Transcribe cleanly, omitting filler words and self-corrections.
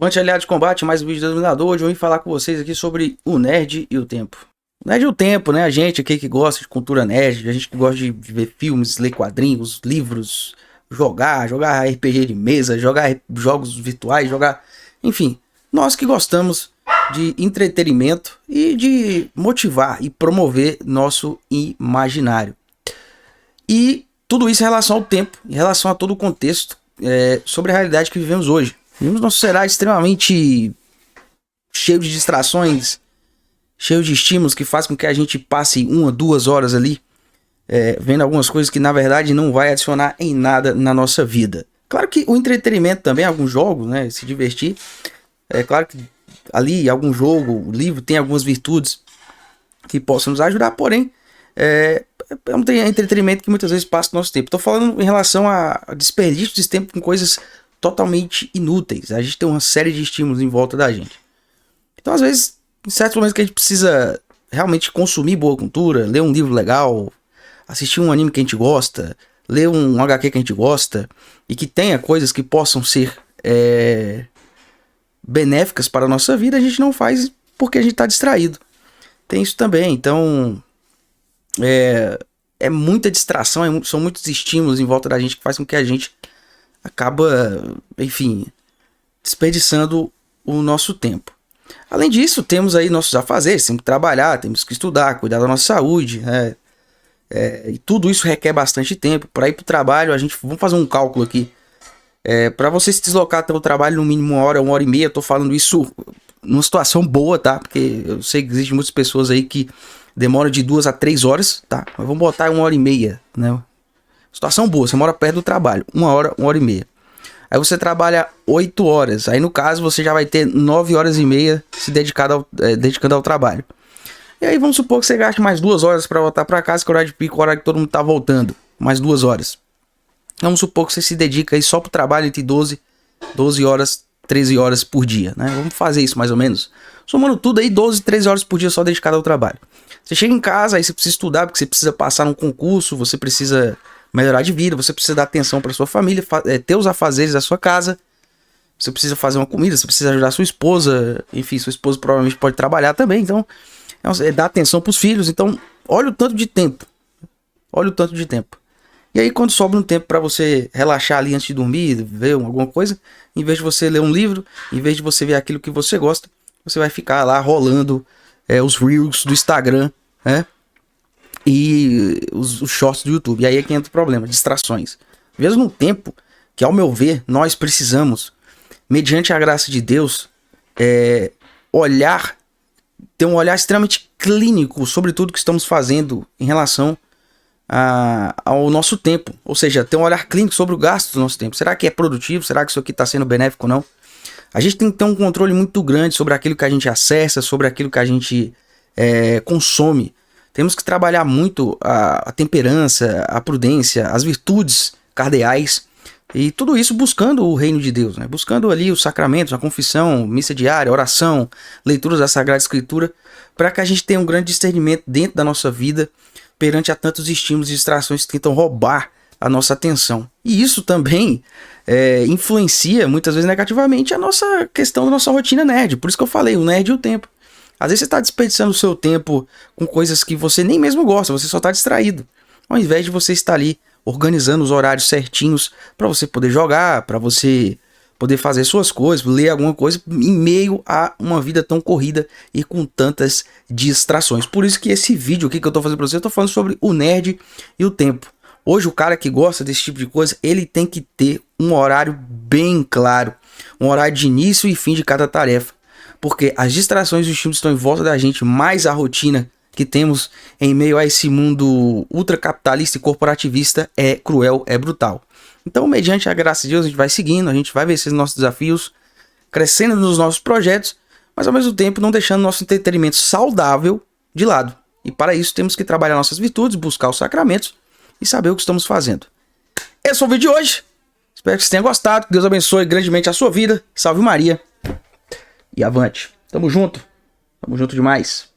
Anti-aliado de combate, mais um vídeo do Dominador. Hoje eu vim falar com vocês aqui sobre o nerd e o tempo. O nerd e o tempo, né? A gente aqui que gosta de cultura nerd, a gente que gosta de ver filmes, ler quadrinhos, livros, jogar RPG de mesa, jogar jogos virtuais, enfim, nós que gostamos de entretenimento e de motivar e promover nosso imaginário. E tudo isso em relação ao tempo, em relação a todo o contexto sobre a realidade que vivemos hoje. Vivemos num cenário extremamente cheio de distrações, cheio de estímulos que faz com que a gente passe 1 a 2 horas ali vendo algumas coisas que na verdade não vai adicionar em nada na nossa vida. Claro que o entretenimento também, alguns jogos, né, se divertir, claro que ali algum jogo, o livro tem algumas virtudes que possam nos ajudar, porém é um entretenimento que muitas vezes passa o nosso tempo. Estou falando em relação a desperdício de tempo com coisas totalmente inúteis. A gente tem uma série de estímulos em volta da gente. Então, às vezes, em certos momentos que a gente precisa realmente consumir boa cultura, ler um livro legal, assistir um anime que a gente gosta, ler um HQ que a gente gosta, e que tenha coisas que possam ser benéficas para a nossa vida, a gente não faz porque a gente está distraído. Tem isso também. Então, é muita distração, são muitos estímulos em volta da gente que faz com que a gente acaba, enfim, desperdiçando o nosso tempo. Além disso, temos aí nossos afazeres, temos que trabalhar, temos que estudar, cuidar da nossa saúde, né? E tudo isso requer bastante tempo. Para ir para o trabalho, vamos fazer um cálculo aqui. Para você se deslocar até o trabalho no mínimo 1 hora e meia, eu tô falando isso numa situação boa, tá? Porque eu sei que existem muitas pessoas aí que demoram de 2 a 3 horas, tá? Mas vamos botar 1 hora e meia, né? Situação boa, você mora perto do trabalho, 1 hora, 1 hora e meia. Aí você trabalha 8 horas, aí no caso você já vai ter 9 horas e meia se dedicando ao trabalho. E aí vamos supor que você gaste mais 2 horas para voltar para casa, que é o horário de pico, o horário que todo mundo tá voltando, mais 2 horas. Vamos supor que você se dedica aí só pro trabalho entre 12 horas, 13 horas por dia, né? Vamos fazer isso mais ou menos. Somando tudo aí, 12, 13 horas por dia só dedicado ao trabalho. Você chega em casa, aí você precisa estudar, porque você precisa passar num concurso, você precisa melhorar de vida, você precisa dar atenção para sua família, ter os afazeres da sua casa, você precisa fazer uma comida, você precisa ajudar sua esposa, enfim, sua esposa provavelmente pode trabalhar também, então dar atenção para os filhos. Então olha o tanto de tempo, e aí quando sobra um tempo para você relaxar ali antes de dormir, ver alguma coisa, em vez de você ler um livro, em vez de você ver aquilo que você gosta, você vai ficar lá rolando os reels do Instagram, né? E os shorts do YouTube. E aí é que entra o problema, distrações. Mesmo no tempo que, ao meu ver, nós precisamos, mediante a graça de Deus, ter um olhar extremamente clínico sobre tudo que estamos fazendo em relação ao nosso tempo. Ou seja, ter um olhar clínico sobre o gasto do nosso tempo. Será que é produtivo? Será que isso aqui está sendo benéfico ou não? A gente tem que ter um controle muito grande sobre aquilo que a gente acessa, sobre aquilo que a gente consome. Temos que trabalhar muito a temperança, a prudência, as virtudes cardeais. E tudo isso buscando o reino de Deus, né? Buscando ali os sacramentos, a confissão, missa diária, oração, leituras da Sagrada Escritura, para que a gente tenha um grande discernimento dentro da nossa vida perante a tantos estímulos e distrações que tentam roubar a nossa atenção. E isso também influencia muitas vezes negativamente a nossa questão da nossa rotina nerd. Por isso que eu falei, o nerd e o tempo. Às vezes você está desperdiçando o seu tempo com coisas que você nem mesmo gosta, você só está distraído. Ao invés de você estar ali organizando os horários certinhos para você poder jogar, para você poder fazer suas coisas, ler alguma coisa em meio a uma vida tão corrida e com tantas distrações. Por isso que esse vídeo aqui que eu estou fazendo para você, eu estou falando sobre o nerd e o tempo. Hoje o cara que gosta desse tipo de coisa, ele tem que ter um horário bem claro, um horário de início e fim de cada tarefa. Porque as distrações e os estímulos estão em volta da gente, mais a rotina que temos em meio a esse mundo ultracapitalista e corporativista é cruel, é brutal. Então, mediante a graça de Deus, a gente vai seguindo, a gente vai vencer os nossos desafios, crescendo nos nossos projetos, mas ao mesmo tempo não deixando nosso entretenimento saudável de lado. E para isso temos que trabalhar nossas virtudes, buscar os sacramentos e saber o que estamos fazendo. Esse foi o vídeo de hoje. Espero que você tenha gostado, que Deus abençoe grandemente a sua vida. Salve Maria. E avante. Tamo junto demais.